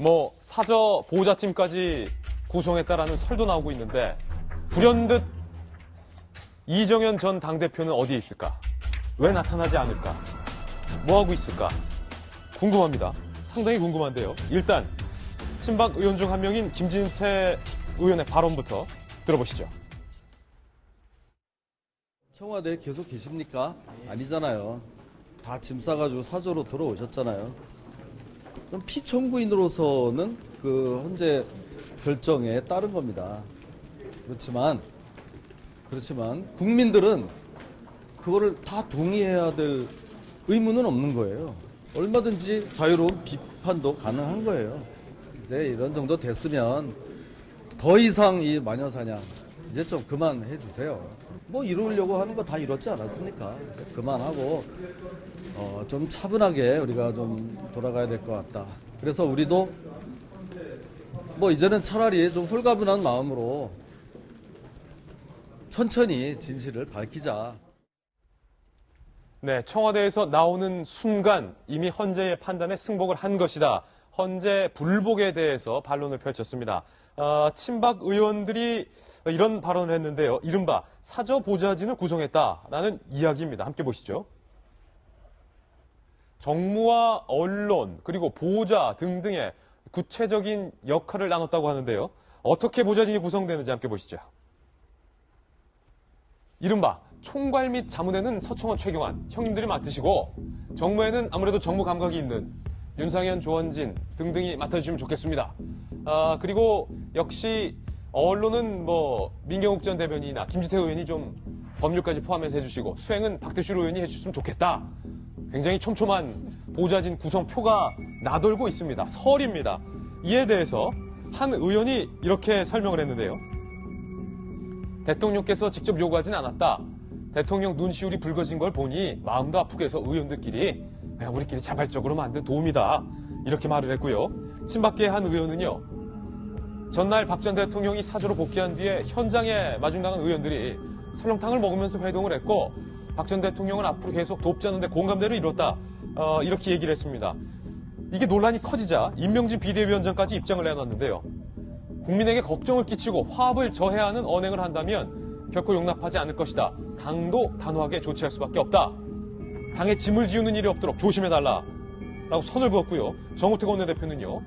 뭐 사저 보호자팀까지 구성했다라는 설도 나오고 있는데 불현듯 이정현 전 당대표는 어디에 있을까? 왜 나타나지 않을까? 뭐 하고 있을까? 궁금합니다. 상당히 궁금한데요. 일단 친박 의원 중 한 명인 김진태 의원의 발언부터 들어보시죠. 청와대에 계속 계십니까? 아니잖아요. 다 짐 싸가지고 사저로 들어오셨잖아요. 그럼 피청구인으로서는 그 헌재 결정에 따른 겁니다. 그렇지만 국민들은 그거를 다 동의해야 될 의무는 없는 거예요. 얼마든지 자유로운 비판도 가능한 거예요. 이제 이런 정도 됐으면 더 이상 이 마녀사냥 이제 좀 그만해 주세요. 뭐 이루려고 하는 거 다 이뤘지 않았습니까? 그만하고 좀 차분하게 우리가 좀 돌아가야 될 것 같다. 그래서 우리도 뭐 이제는 차라리 좀 홀가분한 마음으로 천천히 진실을 밝히자. 네, 청와대에서 나오는 순간 이미 헌재의 판단에 승복을 한 것이다. 헌재 불복에 대해서 반론을 펼쳤습니다. 친박 의원들이 이런 발언을 했는데요. 이른바 사저 보좌진을 구성했다라는 이야기입니다. 함께 보시죠. 정무와 언론 그리고 보좌 등등의 구체적인 역할을 나눴다고 하는데요. 어떻게 보좌진이 구성되는지 함께 보시죠. 이른바 총괄 및 자문에는 서청원, 최경환 형님들이 맡으시고 정무에는 아무래도 정무 감각이 있는 윤상현, 조원진 등등이 맡아주시면 좋겠습니다. 그리고 역시 언론은 뭐 민경욱 전 대변인이나 김지태 의원이 좀 법률까지 포함해서 해주시고 수행은 박대출 의원이 해주셨으면 좋겠다. 굉장히 촘촘한 보좌진 구성표가 나돌고 있습니다. 설입니다. 이에 대해서 한 의원이 이렇게 설명을 했는데요. 대통령께서 직접 요구하진 않았다. 대통령 눈시울이 붉어진 걸 보니 마음도 아프게 해서 의원들끼리 그냥 우리끼리 자발적으로 만든 도움이다. 이렇게 말을 했고요. 친박계의 한 의원은요. 전날 박 전 대통령이 사저로 복귀한 뒤에 현장에 마중나간 의원들이 설렁탕을 먹으면서 회동을 했고 박 전 대통령은 앞으로 계속 돕자는데 공감대를 이뤘다. 이렇게 얘기를 했습니다. 이게 논란이 커지자 임명진 비대위원장까지 입장을 내놨는데요. 국민에게 걱정을 끼치고 화합을 저해하는 언행을 한다면 결코 용납하지 않을 것이다. 당도 단호하게 조치할 수밖에 없다. 당에 짐을 지우는 일이 없도록 조심해달라. 라고 선을 그었고요. 정우택 원내대표는요.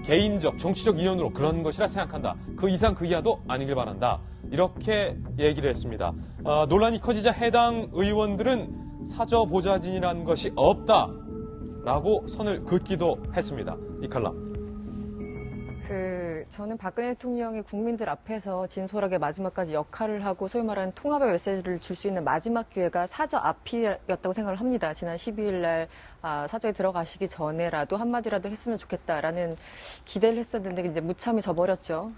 개인적, 정치적 인연으로 그런 것이라 생각한다. 그 이상 그 이하도 아니길 바란다. 이렇게 얘기를 했습니다. 논란이 커지자 해당 의원들은 사저 보좌진이라는 것이 없다. 라고 선을 긋기도 했습니다. 이 칼럼. 저는 박근혜 대통령이 국민들 앞에서 진솔하게 마지막까지 역할을 하고 소위 말하는 통합의 메시지를 줄 수 있는 마지막 기회가 사저 앞이었다고 생각을 합니다. 지난 12일 날 사저에 들어가시기 전에라도 한마디라도 했으면 좋겠다라는 기대를 했었는데 이제 무참히 져버렸죠.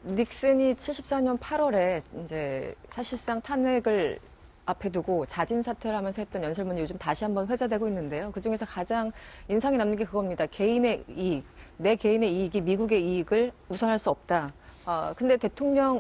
닉슨이 74년 8월에 이제 사실상 탄핵을 앞에 두고 자진 사퇴를 하면서 했던 연설문이 요즘 다시 한번 회자되고 있는데요. 그중에서 가장 인상이 남는 게 그겁니다. 개인의 이익, 내 개인의 이익이 미국의 이익을 우선할 수 없다. 근데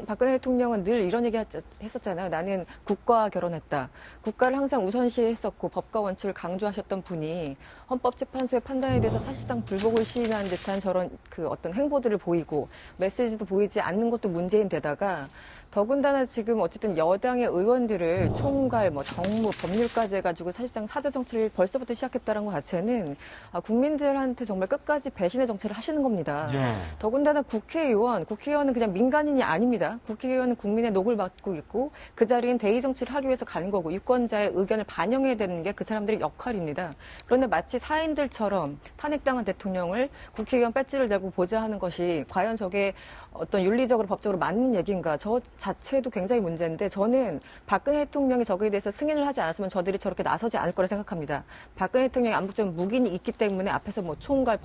박근혜 대통령은 늘 이런 얘기 했었잖아요. 나는 국가와 결혼했다. 국가를 항상 우선시했었고 법과 원칙을 강조하셨던 분이 헌법재판소의 판단에 대해서 사실상 불복을 시인한 듯한 저런 어떤 행보들을 보이고 메시지도 보이지 않는 것도 문제인 데다가 더군다나 지금 어쨌든 여당의 의원들을 총괄, 정무, 법률까지 해가지고 사실상 사저 정치를 벌써부터 시작했다는 것 자체는 국민들한테 정말 끝까지 배신의 정치를 하시는 겁니다. 예. 더군다나 국회의원은 그냥 민간인이 아닙니다. 국회의원은 국민의 녹을 받고 있고 그 자리엔 대의 정치를 하기 위해서 가는 거고 유권자의 의견을 반영해야 되는 게 그 사람들의 역할입니다. 그런데 마치 사인들처럼 탄핵당한 대통령을 국회의원 배지를 대고 보좌하는 것이 과연 저게 어떤 윤리적으로 법적으로 맞는 얘기인가 저 자체도 굉장히 문제인데 저는 박근혜 대통령이 저거에 대해서 승인을 하지 않았으면 저들이 저렇게 나서지 않을 거라 생각합니다. 박근혜 대통령이 암묵적인 묵인이 있기 때문에 앞에서 총괄,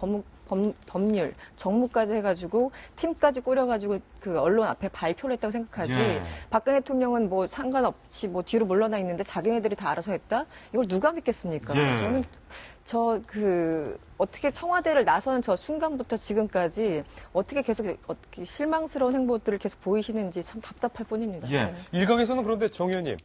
법률, 정무까지 해가지고 팀까지 꾸려가지고 그 언론 앞에 발표를 했다고 생각하지. 예. 박근혜 대통령은 상관없이 뒤로 물러나 있는데 자기네들이 다 알아서 했다? 이걸 누가 믿겠습니까? 예. 저는 어떻게 청와대를 나서는 저 순간부터 지금까지 어떻게 계속 실망스러운 행보들을 계속 보이시는지 참 답답할 뿐입니다. 예. 네. 일각에서는 그런데 정 의원님,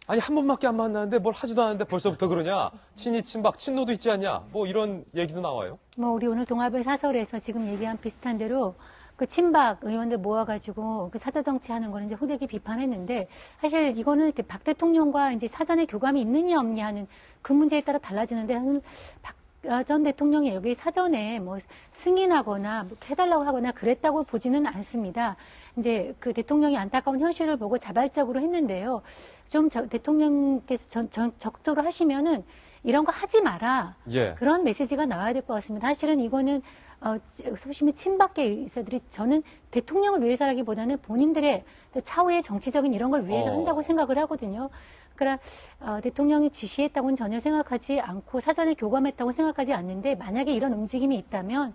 아니 한 번밖에 안 만났는데 뭘 하지도 않았는데 벌써부터 그러냐? 친이 친박 친노도 있지 않냐? 뭐 이런 얘기도 나와요. 뭐 우리 오늘 동아배 사설에서 지금 얘기한 비슷한 대로 그 친박 의원들 모아가지고 그 사저 정치하는 거는 이제 호되게 비판했는데 사실 이거는 이렇게 박 대통령과 이제 사전에 교감이 있느냐 없느냐는 그 문제에 따라 달라지는데 박 전 대통령이 여기 사전에 뭐 승인하거나 뭐 해달라고 하거나 그랬다고 보지는 않습니다. 이제 그 대통령이 안타까운 현실을 보고 자발적으로 했는데요. 좀 대통령께서 적극적으로 하시면은 이런 거 하지 마라. 예. 그런 메시지가 나와야 될 것 같습니다. 사실은 이거는 소심히 친박계 의사들이 저는 대통령을 위해서라기보다는 본인들의 차후의 정치적인 이런 걸 위해서 한다고 생각을 하거든요. 그러니까 대통령이 지시했다고는 전혀 생각하지 않고 사전에 교감했다고 생각하지 않는데 만약에 이런 움직임이 있다면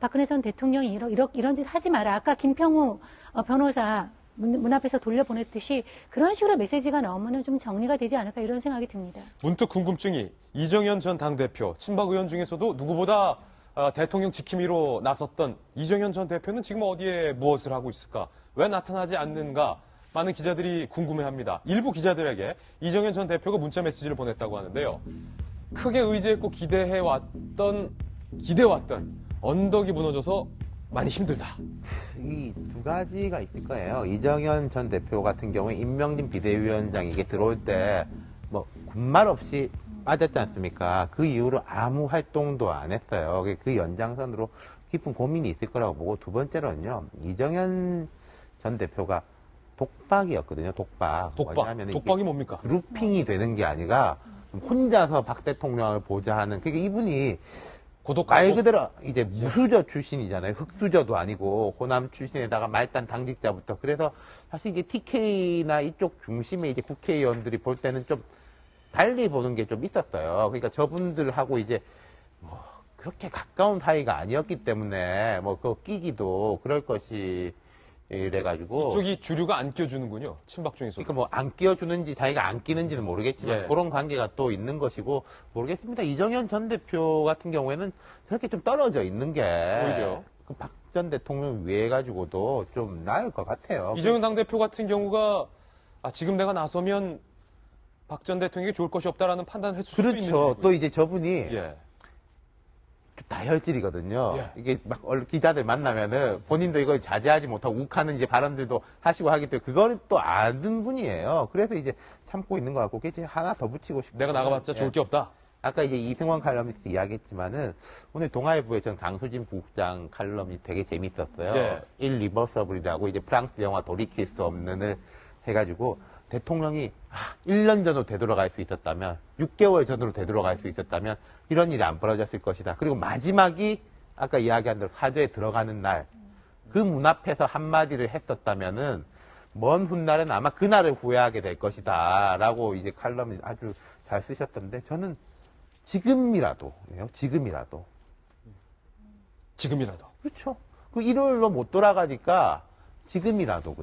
박근혜 전 대통령이 이런 짓 하지 마라. 아까 김평우 변호사 문 앞에서 돌려보냈듯이 그런 식으로 메시지가 나오면 좀 정리가 되지 않을까 이런 생각이 듭니다. 문득 궁금증이 이정현 전 당대표 친박 의원 중에서도 누구보다 대통령 지킴이로 나섰던 이정현 전 대표는 지금 어디에 무엇을 하고 있을까? 왜 나타나지 않는가? 많은 기자들이 궁금해합니다. 일부 기자들에게 이정현 전 대표가 문자 메시지를 보냈다고 하는데요. 크게 의지했고 기대왔던 언덕이 무너져서 많이 힘들다. 이 두 가지가 있을 거예요. 이정현 전 대표 같은 경우에 임명진 비대위원장이 이게 들어올 때 뭐 군말 없이 빠졌지 않습니까? 그 이후로 아무 활동도 안 했어요. 그 연장선으로 깊은 고민이 있을 거라고 보고, 두 번째로는요, 이정현 전 대표가 독박이었거든요. 왜냐하면 독박이 뭡니까? 그룹핑이 되는 게 아니라 혼자서 박 대통령을 보자 하는, 그러니까 이분이 말 그대로 이제 무수저 출신이잖아요. 흑수저도 아니고 호남 출신에다가 말단 당직자부터. 그래서 사실 이제 TK나 이쪽 중심의 이제 국회의원들이 볼 때는 좀 달리 보는 게 좀 있었어요. 그러니까 저분들하고 이제 뭐 그렇게 가까운 사이가 아니었기 때문에 뭐 그 끼기도 그럴 것이 이래가지고 이쪽이 주류가 안 껴주는군요. 친박 중에서. 그러니까 뭐 안 끼워주는지 자기가 안 끼는지는 모르겠지만 예. 그런 관계가 또 있는 것이고 모르겠습니다. 이정현 전 대표 같은 경우에는 저렇게 좀 떨어져 있는 게 오히려 그 박 전 대통령 위해 가지고도 좀 나을 것 같아요. 이정현 당대표 같은 경우가 지금 내가 나서면 박 전 대통령에게 좋을 것이 없다라는 판단을 했을 수도 있는 그렇죠. 또 이제 저분이 예. 다혈질이거든요. 예. 이게 막 기자들 만나면은 본인도 이걸 자제하지 못하고 욱하는 이제 발언들도 하시고 하기 때문에 그거를 또 아는 분이에요. 그래서 이제 참고 있는 것 같고, 그게 이제 하나 더 붙이고 싶어요. 내가 나가봤자 좋을 게 없다. 아까 이제 이승원 칼럼니스트 이야기했지만은 오늘 동아일보의 전 강수진 부국장 칼럼이 되게 재밌었어요. 예. 일리버서블이라고 이제 프랑스 영화 돌이킬 수 없는을 해가지고 대통령이 1년 전으로 되돌아갈 수 있었다면, 6개월 전으로 되돌아갈 수 있었다면 이런 일이 안 벌어졌을 것이다. 그리고 마지막이 아까 이야기한 대로 사저에 들어가는 날, 그 문 앞에서 한마디를 했었다면은 먼 훗날은 아마 그날을 후회하게 될 것이다 라고 이제 칼럼을 아주 잘 쓰셨던데, 저는 지금이라도 그렇죠. 그 일요일로 못 돌아가니까 지금이라도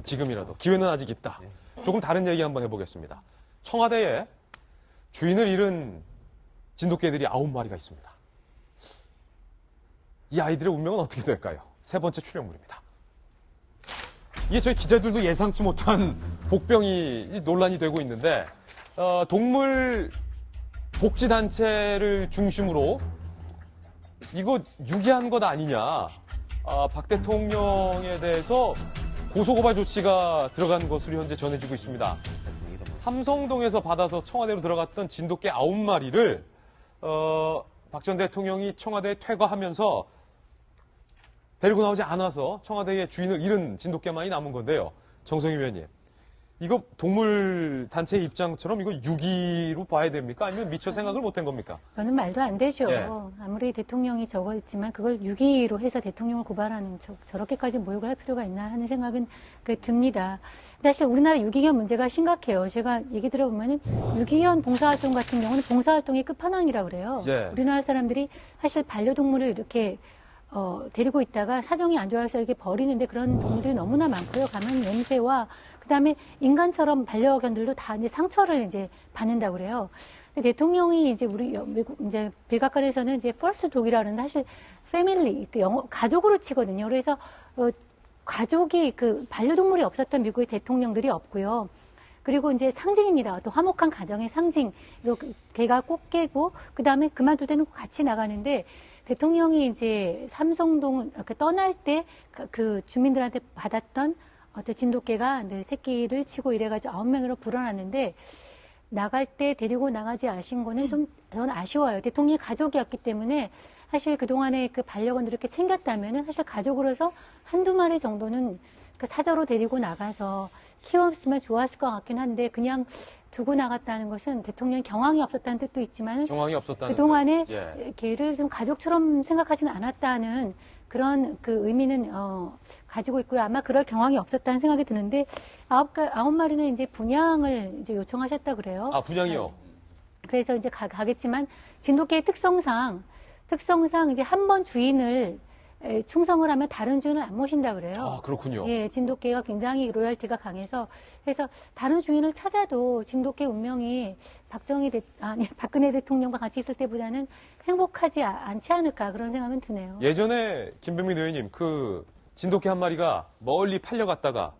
기회는 아직 있다. 네. 조금 다른 얘기 한번 해보겠습니다. 청와대에 주인을 잃은 진돗개들이 9마리가 있습니다. 이 아이들의 운명은 어떻게 될까요? 세 번째 출연물입니다. 이게 저희 기자들도 예상치 못한 복병이 논란이 되고 있는데, 동물 복지단체를 중심으로 이거 유기한 것 아니냐, 박 대통령에 대해서 고소고발 조치가 들어간 것으로 현재 전해지고 있습니다. 삼성동에서 받아서 청와대로 들어갔던 진돗개 9마리를 박 전 대통령이 청와대에 퇴거하면서 데리고 나오지 않아서 청와대의 주인을 잃은 진돗개만이 남은 건데요. 정성희 위원님, 이거 동물 단체 입장처럼 이거 유기로 봐야 됩니까? 아니면 미처 생각을 못한 겁니까? 그거는 말도 안 되죠. 예. 아무리 대통령이 저거 있지만 그걸 유기로 해서 대통령을 고발하는 저렇게까지 모욕을 할 필요가 있나 하는 생각은 듭니다. 사실 우리나라 유기견 문제가 심각해요. 제가 얘기 들어보면은 유기견 봉사활동 같은 경우는 봉사활동의 끝판왕이라고 그래요. 예. 우리나라 사람들이 사실 반려동물을 이렇게 데리고 있다가 사정이 안 좋아서 이렇게 버리는데 그런 동물들이 너무나 많고요. 가면 냄새와 그다음에 인간처럼 반려견들도 다 이제 상처를 이제 받는다고 그래요. 근데 대통령이 이제 우리 미국 이제 백악관에서는 이제 퍼스트 독이라 그러는데 사실 패밀리 영어 가족으로 치거든요. 그래서 가족이 그 반려동물이 없었던 미국의 대통령들이 없고요. 그리고 이제 상징입니다. 또 화목한 가정의 상징. 이렇게 걔가 꽃게고 그다음에 그만둘 때는 같이 나가는데 대통령이 이제 삼성동 떠날 때 그 주민들한테 받았던 어떤 진돗개가 새끼를 치고 이래가지고 9명으로 불어났는데 나갈 때 데리고 나가지 않으신 거는 좀 저는 아쉬워요. 대통령이 가족이었기 때문에 사실 그동안에 그 반려견들을 이렇게 챙겼다면은 사실 가족으로서 한두 마리 정도는 그 사저로 데리고 나가서 키웠으면 좋았을 것 같긴 한데 그냥 두고 나갔다는 것은 대통령 경황이 없었다는 뜻도 있지만 경황이 없었다는 그동안에 뜻. 예. 걔를 좀 가족처럼 생각하지는 않았다는 그런 그 의미는 가지고 있고요. 아마 그럴 경황이 없었다는 생각이 드는데 9마리는 이제 분양을 이제 요청하셨다 그래요. 아, 분양이요? 그래서 이제 가겠지만 진돗개의 특성상 이제 한 번 주인을 충성을 하면 다른 주인을 안 모신다 그래요. 아, 그렇군요. 예, 진돗개가 굉장히 로열티가 강해서 그래서 다른 주인을 찾아도 진돗개 운명이 박근혜 대통령과 같이 있을 때보다는 행복하지 않지 않을까 그런 생각은 드네요. 예전에 김병민 의원님 그 진돗개 한 마리가 멀리 팔려갔다가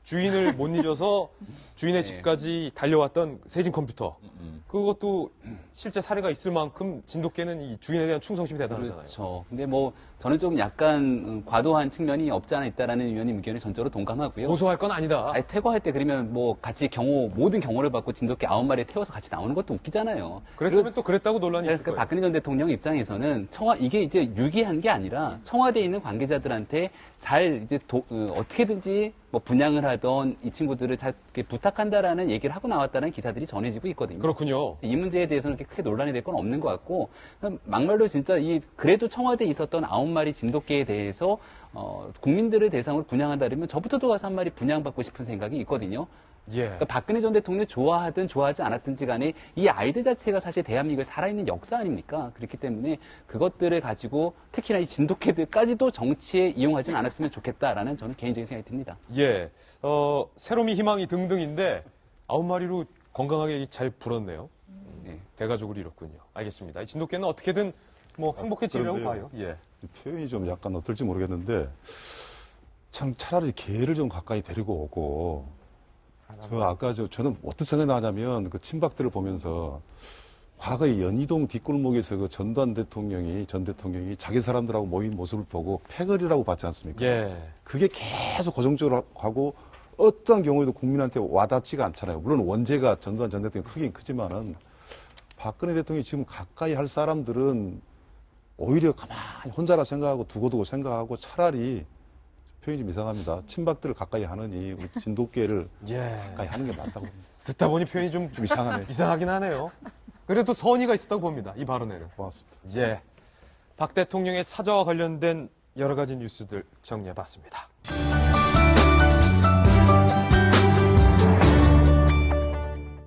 주인을 못 잊어서 주인의 집까지 달려왔던 세진 컴퓨터. 그것도 실제 사례가 있을 만큼 진돗개는 이 주인에 대한 충성심이 대단하잖아요. 그렇죠. 근데 뭐 저는 좀 약간 과도한 측면이 없지 않아 있다라는 의원님 의견에 전적으로 동감하고요. 고소할 건 아니다. 아니, 퇴거할 때 그러면 뭐 같이 모든 경호를 받고 진돗개 9마리 태워서 같이 나오는 것도 웃기잖아요. 그랬으면 또 그랬다고 논란이 있을 그래서 거예요. 박근혜 전 대통령 입장에서는 이게 이제 유기한 게 아니라 청와대에 있는 관계자들한테 잘 이제 어떻게든지 뭐 분양을 하던 이 친구들을 잘 부탁한다라는 얘기를 하고 나왔다는 기사들이 전해지고 있거든요. 그렇군요. 이 문제에 대해서는 그렇게 크게 논란이 될 건 없는 것 같고 막말로 진짜 그래도 청와대에 있었던 9마리 진돗개에 대해서 국민들을 대상으로 분양한다 그러면 저부터도 가서 한 마리 분양받고 싶은 생각이 있거든요. 예. 그러니까 박근혜 전 대통령이 좋아하든 좋아하지 않았든지 간에 이 아이들 자체가 사실 대한민국의 살아있는 역사 아닙니까? 그렇기 때문에 그것들을 가지고 특히나 이 진돗개들까지도 정치에 이용하진 않았으면 좋겠다라는 저는 개인적인 생각이 듭니다. 예. 새로미 희망이 등등인데 9마리로 건강하게 잘 불었네요. 네. 대가족으로 이뤘군요. 알겠습니다. 이 진돗개는 어떻게든 뭐 행복해지려고 그런데요. 봐요. 예. 표현이 좀 약간 어떨지 모르겠는데 참 차라리 개를 좀 가까이 데리고 오고 저는 어떤 생각이 나냐면 그 친박들을 보면서 과거에 연희동 뒷골목에서 그 전 대통령이 자기 사람들하고 모인 모습을 보고 패거리라고 봤지 않습니까? 예. 그게 계속 고정적으로 하고 어떠한 경우에도 국민한테 와닿지가 않잖아요. 물론 원죄가 전두환 전 대통령이 크긴 크지만은 박근혜 대통령이 지금 가까이 할 사람들은 오히려 가만히 혼자라 생각하고 두고두고 생각하고 차라리 표현이 좀 이상합니다. 친박들을 가까이 하느니 우리 진돗개를 예. 가까이 하는 게 맞다고 봅니다. 듣다 보니 표현이 좀 이상하네. 이상하긴 하네요. 그래도 선의가 있었다고 봅니다. 이 발언에는. 고맙습니다. 예. 박 대통령의 사저와 관련된 여러 가지 뉴스들 정리해봤습니다.